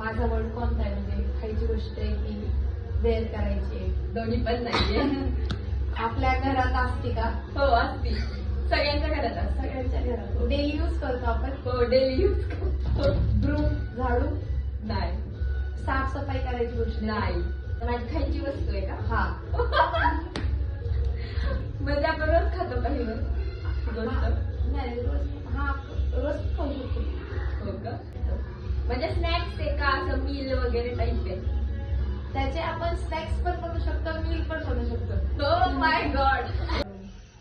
माझा वर्ड कोणता आहे, म्हणजे खायची गोष्ट आहे की वेअर करायची आहे? दोन्ही पण नाहीये. आपल्या घरात असते का? हो असती, सगळ्यांच्या घरात असते. सगळ्यांच्या घरात डेली यूज करतो आपण. हो डेली यूज करतो. ब्रूम, झाडू, नाही साफसफाई करायची गोष्ट नाही. माझी खायची वस्तू आहे का? हा. म्हणजे आपण रोज खातो का ही गोष्ट? नाही रोज, हा रोज खाऊ शकतो. हो का? म्हणजे स्नॅक्स आहे का असं मील वगैरे टाईप आहे? त्याचे आपण स्नॅक्स पण बनवू शकतो, मील पण बनवू शकतो. हो माय गॉड.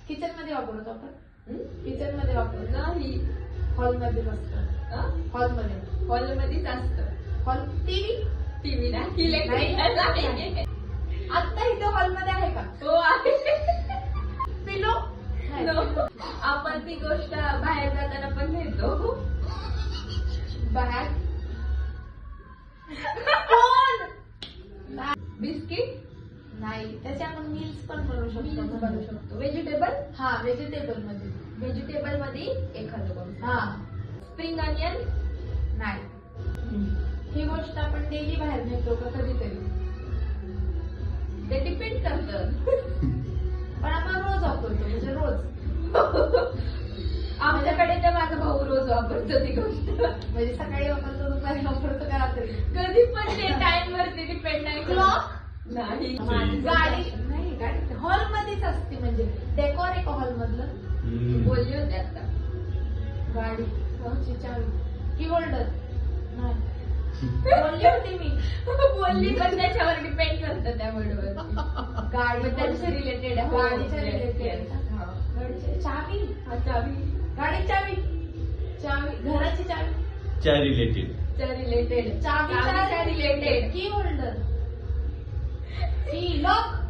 किचन मध्ये वापरतो आपण. किचन मध्ये वापरतो, नाही. हॉलमध्ये बसतो. हॉलमध्ये, हॉलमध्येच असतं. Hall TV. टीव्ही नाही, इलेक्ट्रिक नाही. आता इथे हॉलमध्ये आहे का? हो आहे. पिलो. No. आपण ती गोष्ट बाहेर जाताना पण नेतो. बॅग. फोन. बिस्किट नाही, त्याचे आपण मील्स पण बनवू शकतो. बनवू शकतो. व्हेजिटेबल. हा, व्हेजिटेबल मध्ये. व्हेजिटेबल मध्ये एखादं बनवू. हा. स्प्रिंग अनियन नाही, ही गोष्ट आपण डेली बाहेर नेतो का कधीतरी? ते डिपेंड करतं. पण आपण रोज वापरतो, म्हणजे रोज. आमच्याकडे तर माझा भाऊ रोज वापरतो ती गोष्ट. म्हणजे सकाळी वापरतो, दुपारी वापरतो का रात्री? कधी पण ते टाइम वरती डिपेंड नाही. क्लॉक. नाही. गाडी नाही, गाडी हॉलमध्येच असते. म्हणजे डेकोर आहे का हॉल मधलं? बोलली होते आता. गाडी, चावी, की होल्डर. नाही, बोलली होती मी. बोलली पण त्याच्यावर डिपेंड करतं त्या वर्डवर. गाडी त्याच्या रिलेटेड आहे. गाडीच्या रिलेटेड. गाडीच्या चावी. हा चावी. गाडी चावी. चावी, घराची चावी. च्या रिलेटेड. च्या रिलेटेड. चावीच्या रिलेटेड. की होल्डर. की लॉक.